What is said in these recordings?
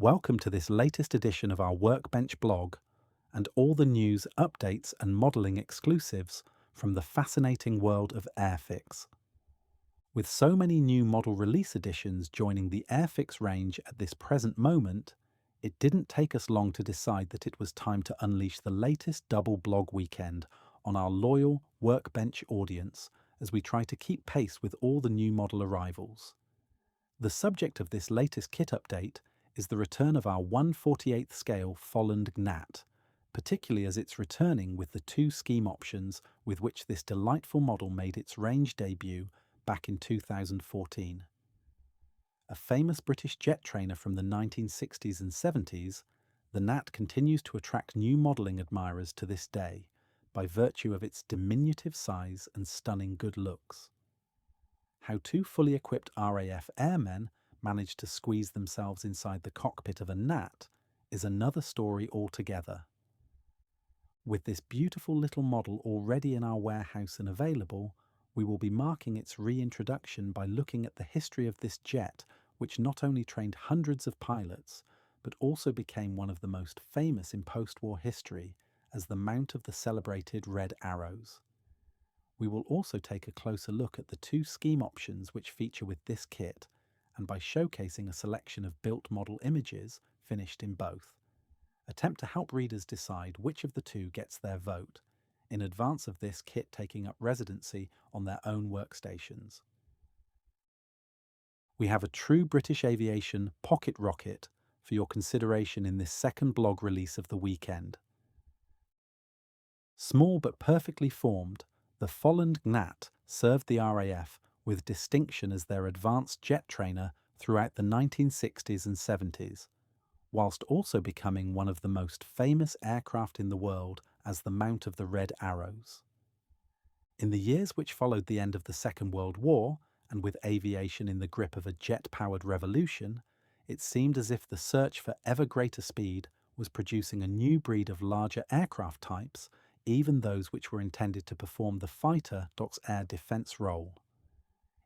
Welcome to this latest edition of our Workbench blog and all the news, updates and modelling exclusives from the fascinating world of Airfix. With so many new model release editions joining the Airfix range at this present moment, it didn't take us long to decide that it was time to unleash the latest double blog weekend on our loyal Workbench audience as we try to keep pace with all the new model arrivals. The subject of this latest kit update is the return of our 1/48th scale Folland Gnat, particularly as it's returning with the two scheme options with which this delightful model made its range debut back in 2014. A famous British jet trainer from the 1960s and 70s, the Gnat continues to attract new modelling admirers to this day by virtue of its diminutive size and stunning good looks. How two fully equipped RAF airmen managed to squeeze themselves inside the cockpit of a Gnat is another story altogether. With this beautiful little model already in our warehouse and available, we will be marking its reintroduction by looking at the history of this jet, which not only trained hundreds of pilots, but also became one of the most famous in post-war history as the mount of the celebrated Red Arrows. We will also take a closer look at the two scheme options which feature with this kit, and by showcasing a selection of built model images finished in both, attempt to help readers decide which of the two gets their vote, in advance of this kit taking up residency on their own workstations. We have a true British aviation pocket rocket for your consideration in this second blog release of the weekend. Small but perfectly formed, the Folland Gnat served the RAF with distinction as their advanced jet trainer throughout the 1960s and 70s, whilst also becoming one of the most famous aircraft in the world as the mount of the Red Arrows. In the years which followed the end of the Second World War, and with aviation in the grip of a jet-powered revolution, it seemed as if the search for ever greater speed was producing a new breed of larger aircraft types, even those which were intended to perform the fighter/air defence role.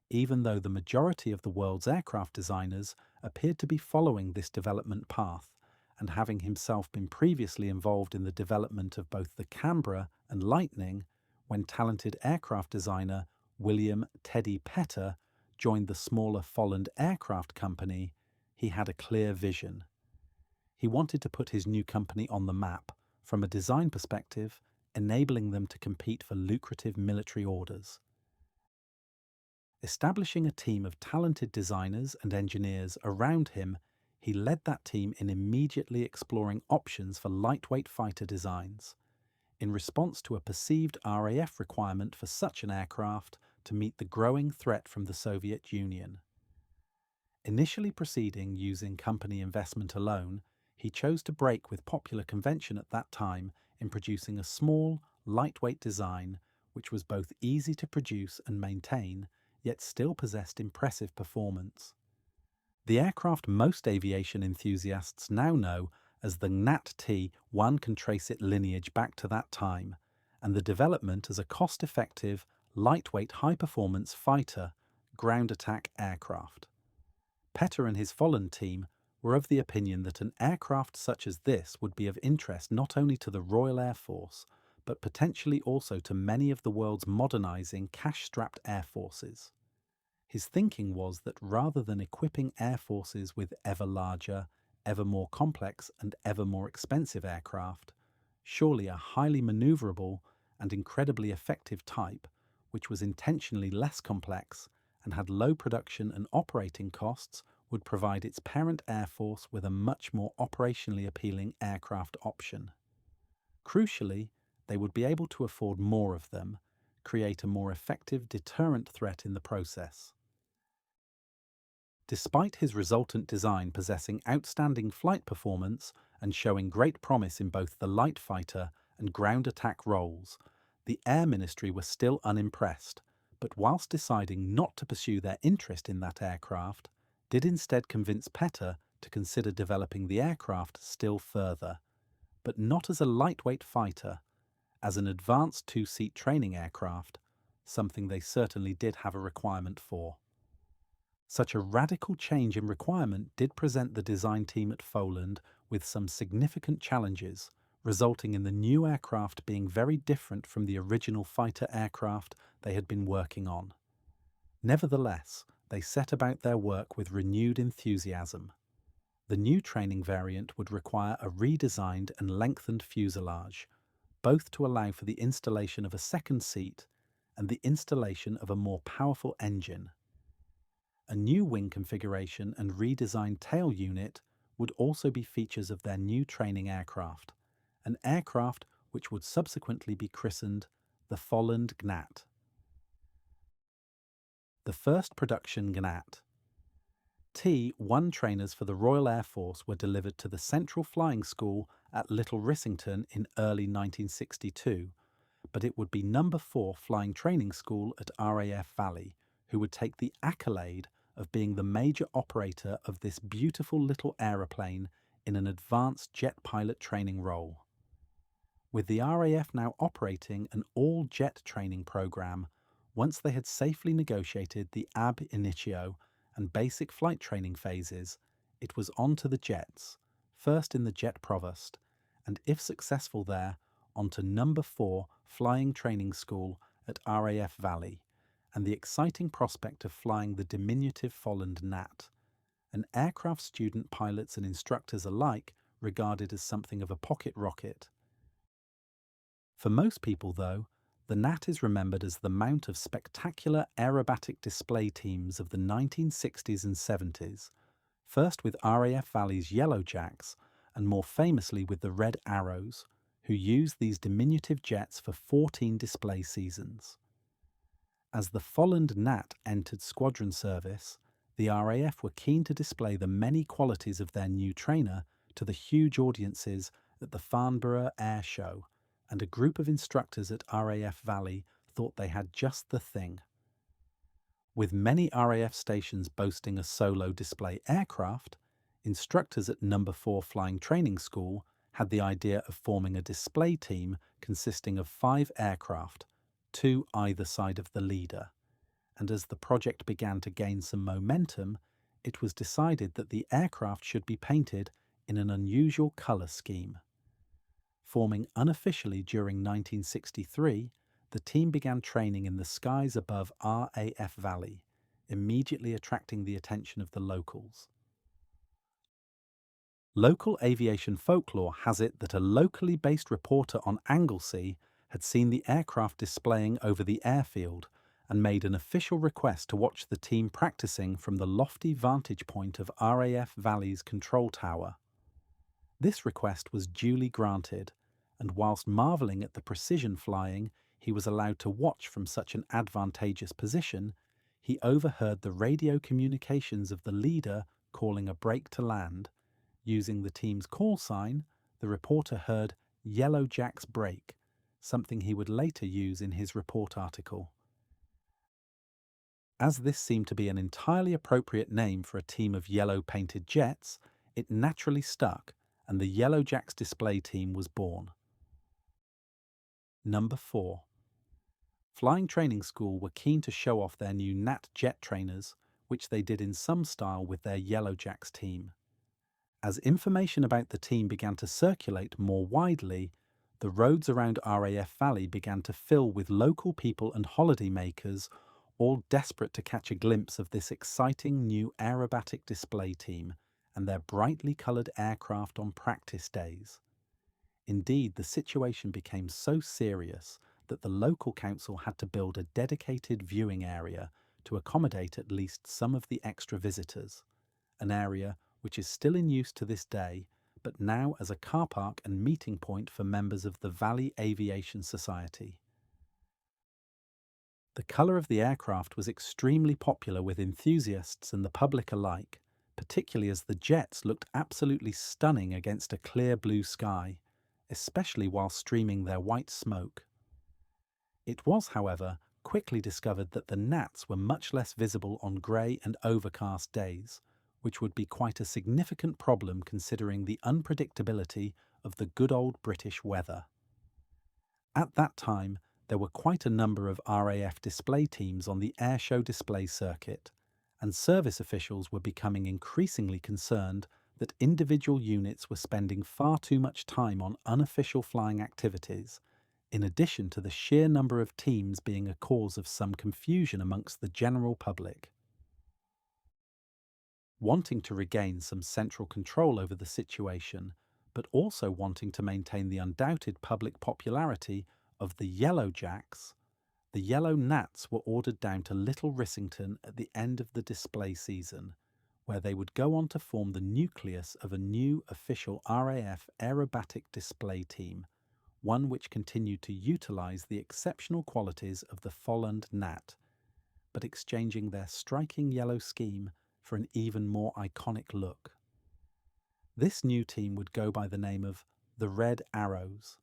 Even though the majority of the world's aircraft designers appeared to be following this development path, and having himself been previously involved in the development of both the Canberra and Lightning, when talented aircraft designer William Teddy Petter joined the smaller Folland Aircraft Company, he had a clear vision. He wanted to put his new company on the map, from a design perspective, enabling them to compete for lucrative military orders. Establishing a team of talented designers and engineers around him, he led that team in immediately exploring options for lightweight fighter designs, in response to a perceived RAF requirement for such an aircraft to meet the growing threat from the Soviet Union. Initially proceeding using company investment alone, he chose to break with popular convention at that time in producing a small, lightweight design which was both easy to produce and maintain, yet still possessed impressive performance. The aircraft most aviation enthusiasts now know as the Gnat T, one can trace its lineage back to that time, and the development as a cost-effective, lightweight, high-performance fighter, ground attack aircraft. Petter and his Folland team were of the opinion that an aircraft such as this would be of interest not only to the Royal Air Force, but potentially also to many of the world's modernising, cash-strapped air forces. His thinking was that rather than equipping air forces with ever larger, ever more complex and ever more expensive aircraft, surely a highly manoeuvrable and incredibly effective type, which was intentionally less complex and had low production and operating costs, would provide its parent air force with a much more operationally appealing aircraft option. Crucially, they would be able to afford more of them, create a more effective deterrent threat in the process. Despite his resultant design possessing outstanding flight performance and showing great promise in both the light fighter and ground attack roles, the Air Ministry were still unimpressed, but whilst deciding not to pursue their interest in that aircraft, did instead convince Petter to consider developing the aircraft still further, but not as a lightweight fighter, as an advanced two-seat training aircraft, something they certainly did have a requirement for. Such a radical change in requirement did present the design team at Folland with some significant challenges, resulting in the new aircraft being very different from the original fighter aircraft they had been working on. Nevertheless, they set about their work with renewed enthusiasm. The new training variant would require a redesigned and lengthened fuselage, both to allow for the installation of a second seat and the installation of a more powerful engine. A new wing configuration and redesigned tail unit would also be features of their new training aircraft, an aircraft which would subsequently be christened the Folland Gnat. The first production Gnat. T-1 trainers for the Royal Air Force were delivered to the Central Flying School at Little Rissington in early 1962, but it would be No. 4 Flying Training School at RAF Valley who would take the accolade of being the major operator of this beautiful little aeroplane in an advanced jet pilot training role. With the RAF now operating an all-jet training program, once they had safely negotiated the ab initio and basic flight training phases, it was on to the jets, first in the Jet Provost, and if successful there, on to No. 4 Flying Training School at RAF Valley, and the exciting prospect of flying the diminutive Folland Gnat, an aircraft student pilots and instructors alike regarded as something of a pocket rocket. For most people, though, the Gnat is remembered as the mount of spectacular aerobatic display teams of the 1960s and 70s, first with RAF Valley's Yellow Jacks and more famously with the Red Arrows, who used these diminutive jets for 14 display seasons. As the Folland Gnat entered squadron service, the RAF were keen to display the many qualities of their new trainer to the huge audiences at the Farnborough Air Show, and a group of instructors at RAF Valley thought they had just the thing. With many RAF stations boasting a solo display aircraft, instructors at No. 4 Flying Training School had the idea of forming a display team consisting of 5 aircraft, 2 either side of the leader, and as the project began to gain some momentum, it was decided that the aircraft should be painted in an unusual colour scheme. Forming unofficially during 1963, the team began training in the skies above RAF Valley, immediately attracting the attention of the locals. Local aviation folklore has it that a locally based reporter on Anglesey had seen the aircraft displaying over the airfield and made an official request to watch the team practicing from the lofty vantage point of RAF Valley's control tower. This request was duly granted, and whilst marvelling at the precision flying he was allowed to watch from such an advantageous position, he overheard the radio communications of the leader calling a break to land. Using the team's call sign, the reporter heard Yellow Jack's break, something he would later use in his report article. As this seemed to be an entirely appropriate name for a team of yellow-painted jets, it naturally stuck, and the Yellow Jacks display team was born. No. 4. Flying Training School were keen to show off their new Gnat jet trainers, which they did in some style with their Yellow Jacks team. As information about the team began to circulate more widely, the roads around RAF Valley began to fill with local people and holidaymakers, all desperate to catch a glimpse of this exciting new aerobatic display team and their brightly coloured aircraft on practice days. Indeed, the situation became so serious that the local council had to build a dedicated viewing area to accommodate at least some of the extra visitors, an area which is still in use to this day, but now as a car park and meeting point for members of the Valley Aviation Society. The colour of the aircraft was extremely popular with enthusiasts and the public alike, particularly as the jets looked absolutely stunning against a clear blue sky, especially while streaming their white smoke. It was, however, quickly discovered that the gnats were much less visible on grey and overcast days, which would be quite a significant problem considering the unpredictability of the good old British weather. At that time, there were quite a number of RAF display teams on the airshow display circuit, and service officials were becoming increasingly concerned that individual units were spending far too much time on unofficial flying activities, in addition to the sheer number of teams being a cause of some confusion amongst the general public. Wanting to regain some central control over the situation, but also wanting to maintain the undoubted public popularity of the Yellow Jacks, the Yellow Gnats were ordered down to Little Rissington at the end of the display season, where they would go on to form the nucleus of a new official RAF aerobatic display team, one which continued to utilise the exceptional qualities of the Folland Gnat, but exchanging their striking yellow scheme for an even more iconic look. This new team would go by the name of the Red Arrows.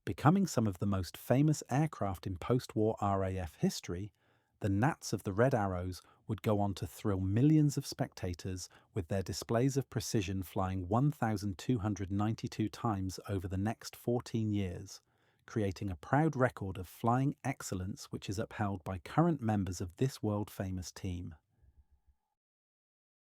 Becoming some of the most famous aircraft in post-war RAF history, the Gnats of the Red Arrows would go on to thrill millions of spectators with their displays of precision flying 1,292 times over the next 14 years, creating a proud record of flying excellence which is upheld by current members of this world-famous team.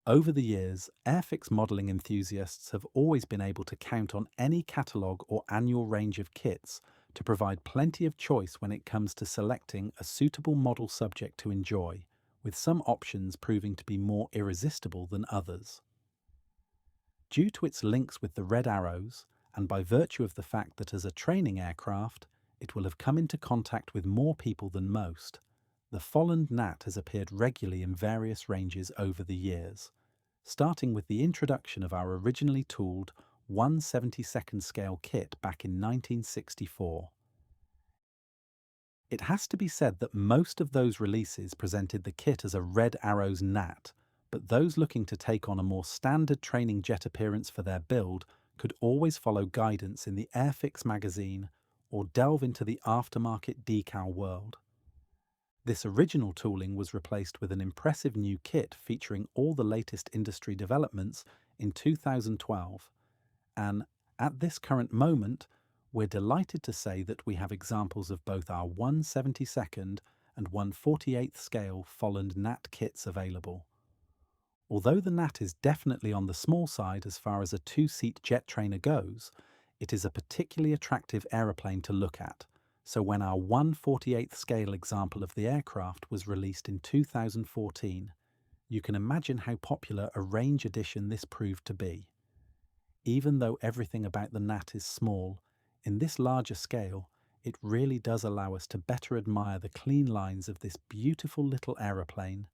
Over the years, Airfix modelling enthusiasts have always been able to count on any catalogue or annual range of kits to provide plenty of choice when it comes to selecting a suitable model subject to enjoy, with some options proving to be more irresistible than others. Due to its links with the Red Arrows, and by virtue of the fact that as a training aircraft, it will have come into contact with more people than most, the Folland Gnat has appeared regularly in various ranges over the years, starting with the introduction of our originally tooled 1/72nd scale kit back in 1964. It has to be said that most of those releases presented the kit as a Red Arrows Gnat, but those looking to take on a more standard training jet appearance for their build could always follow guidance in the Airfix magazine or delve into the aftermarket decal world. This original tooling was replaced with an impressive new kit featuring all the latest industry developments in 2012, and at this current moment, we're delighted to say that we have examples of both our 1/72nd and 1/48th scale Folland Gnat kits available. Although the Gnat is definitely on the small side as far as a two-seat jet trainer goes, it is a particularly attractive aeroplane to look at. So when our 1/48th scale example of the aircraft was released in 2014, you can imagine how popular a range edition this proved to be. Even though everything about the Gnat is small, in this larger scale, it really does allow us to better admire the clean lines of this beautiful little aeroplane,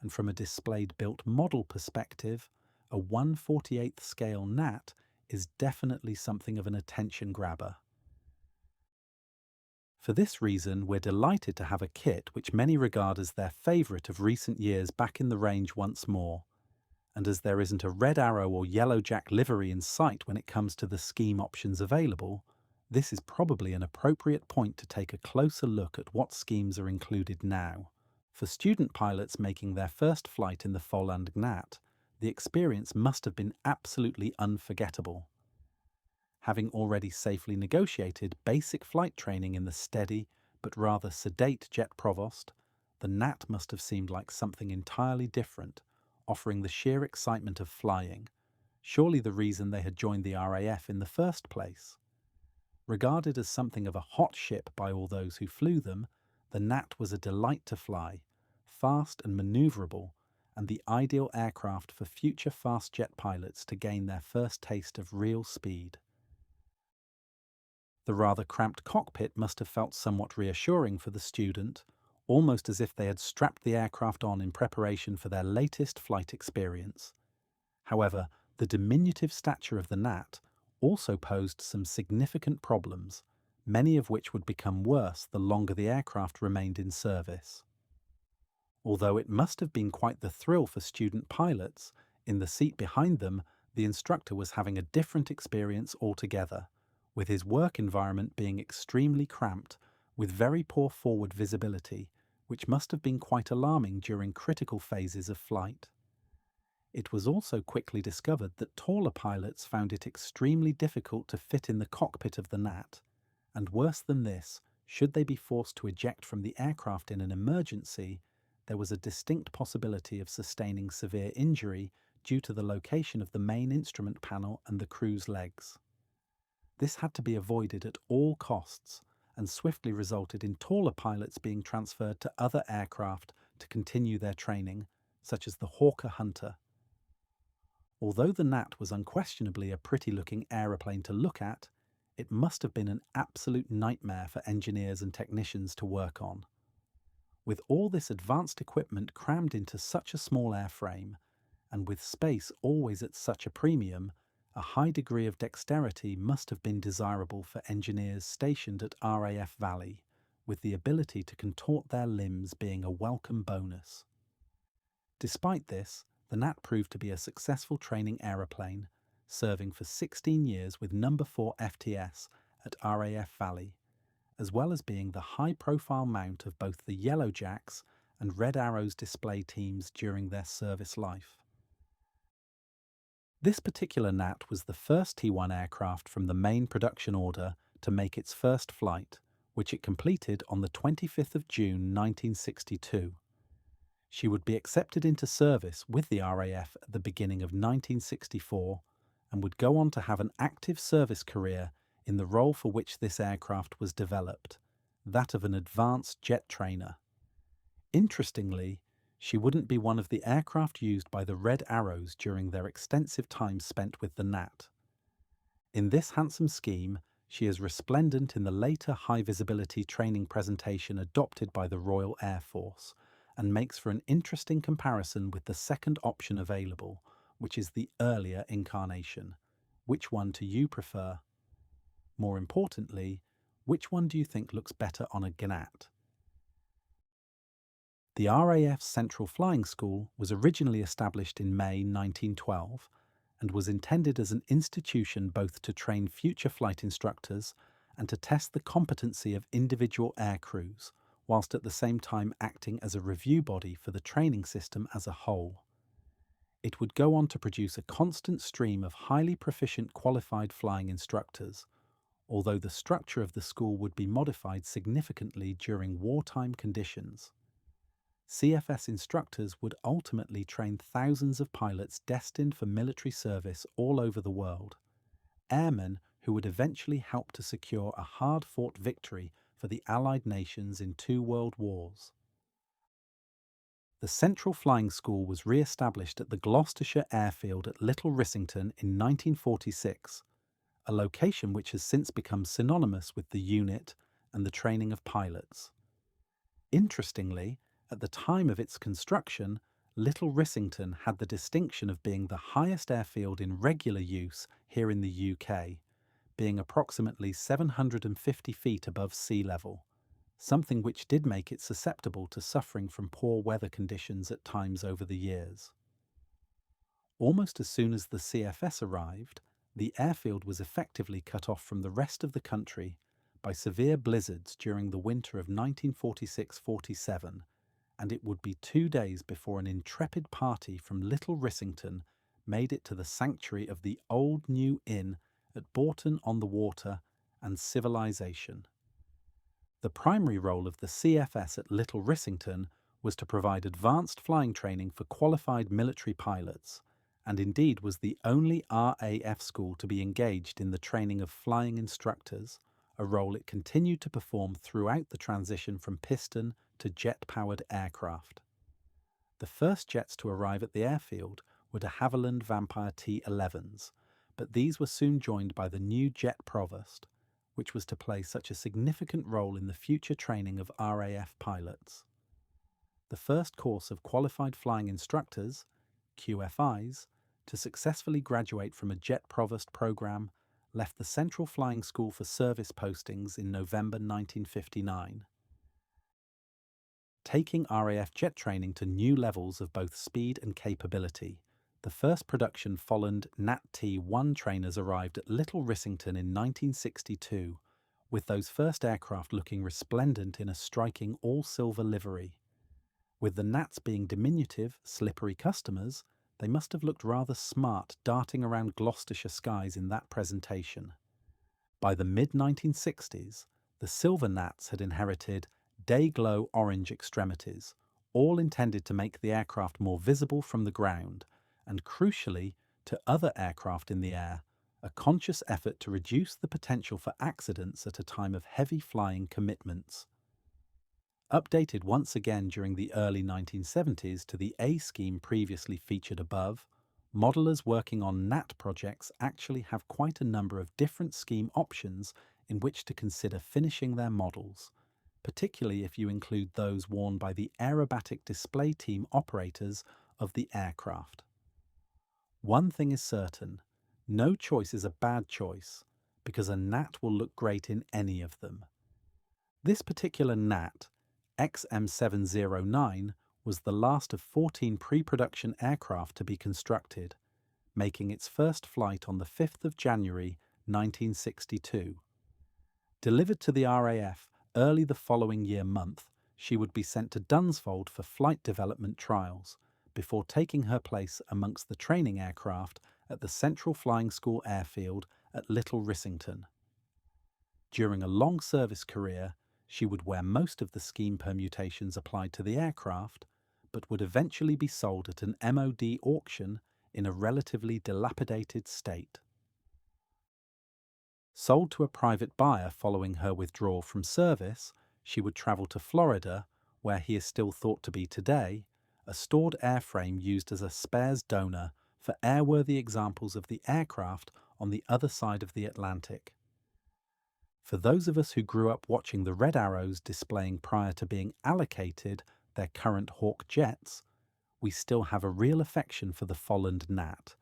and from a displayed built model perspective, a 1/48th scale Gnat is definitely something of an attention grabber. For this reason, we're delighted to have a kit which many regard as their favourite of recent years back in the range once more. And as there isn't a Red Arrow or Yellow Jack livery in sight when it comes to the scheme options available, this is probably an appropriate point to take a closer look at what schemes are included now. For student pilots making their first flight in the Folland Gnat, the experience must have been absolutely unforgettable. Having already safely negotiated basic flight training in the steady but rather sedate Jet Provost, the Gnat must have seemed like something entirely different, offering the sheer excitement of flying, surely the reason they had joined the RAF in the first place. Regarded as something of a hot ship by all those who flew them, the Gnat was a delight to fly, fast and manoeuvrable, and the ideal aircraft for future fast jet pilots to gain their first taste of real speed. The rather cramped cockpit must have felt somewhat reassuring for the student, almost as if they had strapped the aircraft on in preparation for their latest flight experience. However, the diminutive stature of the Gnat also posed some significant problems, many of which would become worse the longer the aircraft remained in service. Although it must have been quite the thrill for student pilots, in the seat behind them, the instructor was having a different experience altogether, with his work environment being extremely cramped, with very poor forward visibility, which must have been quite alarming during critical phases of flight. It was also quickly discovered that taller pilots found it extremely difficult to fit in the cockpit of the Gnat, and worse than this, should they be forced to eject from the aircraft in an emergency, there was a distinct possibility of sustaining severe injury due to the location of the main instrument panel and the crew's legs. This had to be avoided at all costs and swiftly resulted in taller pilots being transferred to other aircraft to continue their training, such as the Hawker Hunter. Although the Gnat was unquestionably a pretty-looking aeroplane to look at, it must have been an absolute nightmare for engineers and technicians to work on. With all this advanced equipment crammed into such a small airframe, and with space always at such a premium, a high degree of dexterity must have been desirable for engineers stationed at RAF Valley, with the ability to contort their limbs being a welcome bonus. Despite this, the Gnat proved to be a successful training aeroplane, serving for 16 years with No. 4 FTS at RAF Valley, as well as being the high-profile mount of both the Yellow Jacks and Red Arrows display teams during their service life. This particular Gnat was the first T-1 aircraft from the main production order to make its first flight, which it completed on the 25th of June 1962. She would be accepted into service with the RAF at the beginning of 1964 and would go on to have an active service career in the role for which this aircraft was developed, that of an advanced jet trainer. Interestingly, she wouldn't be one of the aircraft used by the Red Arrows during their extensive time spent with the Gnat. In this handsome scheme, she is resplendent in the later high-visibility training presentation adopted by the Royal Air Force, and makes for an interesting comparison with the second option available, which is the earlier incarnation. Which one do you prefer? More importantly, which one do you think looks better on a Gnat? The RAF's Central Flying School was originally established in May 1912 and was intended as an institution both to train future flight instructors and to test the competency of individual air crews, whilst at the same time acting as a review body for the training system as a whole. It would go on to produce a constant stream of highly proficient qualified flying instructors, although the structure of the school would be modified significantly during wartime conditions. CFS instructors would ultimately train thousands of pilots destined for military service all over the world, airmen who would eventually help to secure a hard-fought victory for the Allied nations in 2 world wars. The Central Flying School was re-established at the Gloucestershire Airfield at Little Rissington in 1946, a location which has since become synonymous with the unit and the training of pilots. Interestingly, at the time of its construction, Little Rissington had the distinction of being the highest airfield in regular use here in the UK, being approximately 750 feet above sea level, something which did make it susceptible to suffering from poor weather conditions at times over the years. Almost as soon as the CFS arrived, the airfield was effectively cut off from the rest of the country by severe blizzards during the winter of 1946-47, and it would be 2 days before an intrepid party from Little Rissington made it to the sanctuary of the Old New Inn at Bourton-on-the-Water and civilization. The primary role of the CFS at Little Rissington was to provide advanced flying training for qualified military pilots, and indeed was the only RAF school to be engaged in the training of flying instructors, a role it continued to perform throughout the transition from piston to jet-powered aircraft. The first jets to arrive at the airfield were de Havilland Vampire T-11s, but these were soon joined by the new Jet Provost, which was to play such a significant role in the future training of RAF pilots. The first course of qualified flying instructors, QFIs, to successfully graduate from a Jet Provost program left the Central Flying School for service postings in November 1959. Taking RAF jet training to new levels of both speed and capability, the first production Folland Gnat T-1 trainers arrived at Little Rissington in 1962, with those first aircraft looking resplendent in a striking all-silver livery. With the Gnats being diminutive, slippery customers, they must have looked rather smart darting around Gloucestershire skies in that presentation. By the mid-1960s, the silver Gnats had inherited day-glow orange extremities, all intended to make the aircraft more visible from the ground, and crucially, to other aircraft in the air, a conscious effort to reduce the potential for accidents at a time of heavy flying commitments. Updated once again during the early 1970s to the A scheme previously featured above, modelers working on Gnat projects actually have quite a number of different scheme options in which to consider finishing their models, particularly if you include those worn by the aerobatic display team operators of the aircraft. One thing is certain, no choice is a bad choice, because a Gnat will look great in any of them. This particular Gnat, XM709, was the last of 14 pre-production aircraft to be constructed, making its first flight on the 5th of January 1962. Delivered to the RAF early the following month, she would be sent to Dunsfold for flight development trials, before taking her place amongst the training aircraft at the Central Flying School Airfield at Little Rissington. During a long service career, she would wear most of the scheme permutations applied to the aircraft, but would eventually be sold at an MOD auction in a relatively dilapidated state. Sold to a private buyer following her withdrawal from service, she would travel to Florida, where he is still thought to be today, a stored airframe used as a spares donor for airworthy examples of the aircraft on the other side of the Atlantic. For those of us who grew up watching the red arrows displaying prior to being allocated their current Hawk jets, we still have a real affection for the Folland Gnat,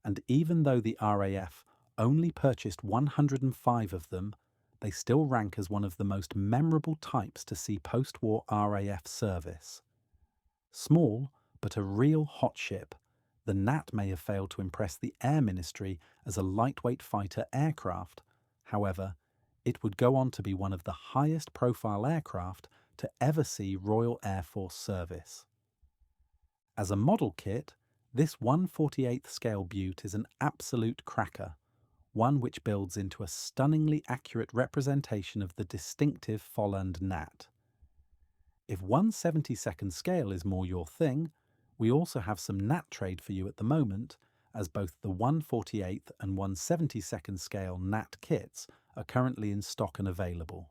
and even though the RAF only purchased 105 of them, they still rank as one of the most memorable types to see post-war RAF service. Small, but a real hot ship, the Gnat may have failed to impress the Air Ministry as a lightweight fighter aircraft. However, it would go on to be one of the highest profile aircraft to ever see Royal Air Force service. As a model kit, this 1/48th scale Butte is an absolute cracker, one which builds into a stunningly accurate representation of the distinctive Folland Gnat. If 1/72nd scale is more your thing, we also have some Gnat trade for you at the moment, as both the 1/48th and 1/72nd scale Gnat kits are currently in stock and available.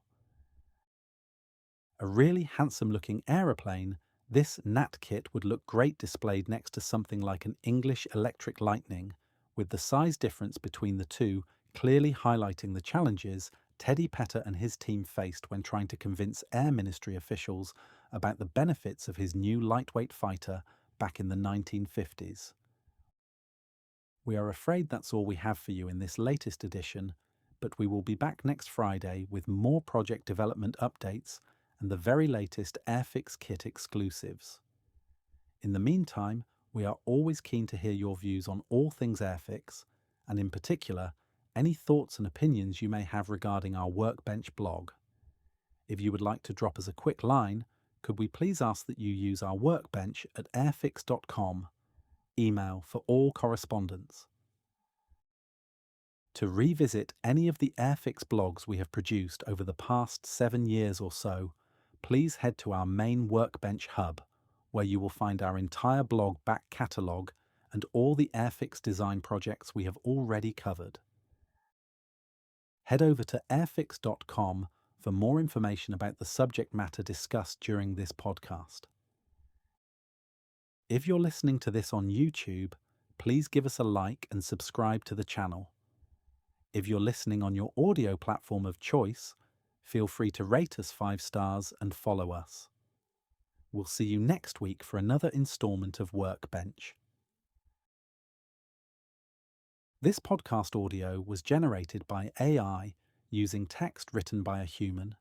A really handsome looking aeroplane, this Gnat kit would look great displayed next to something like an English Electric Lightning, with the size difference between the two clearly highlighting the challenges Teddy Petter and his team faced when trying to convince Air Ministry officials about the benefits of his new lightweight fighter back in the 1950s. We are afraid that's all we have for you in this latest edition, but we will be back next Friday with more project development updates and the very latest Airfix kit exclusives. In the meantime, we are always keen to hear your views on all things Airfix, and in particular, any thoughts and opinions you may have regarding our Workbench blog. If you would like to drop us a quick line, could we please ask that you use our Workbench at airfix.com, email for all correspondence. To revisit any of the Airfix blogs we have produced over the past 7 years or so, please head to our main Workbench hub, where you will find our entire blog back catalogue and all the Airfix design projects we have already covered. Head over to airfix.com for more information about the subject matter discussed during this podcast. If you're listening to this on YouTube, please give us a like and subscribe to the channel. If you're listening on your audio platform of choice, feel free to rate us 5 stars and follow us. We'll see you next week for another installment of Workbench. This podcast audio was generated by AI using text written by a human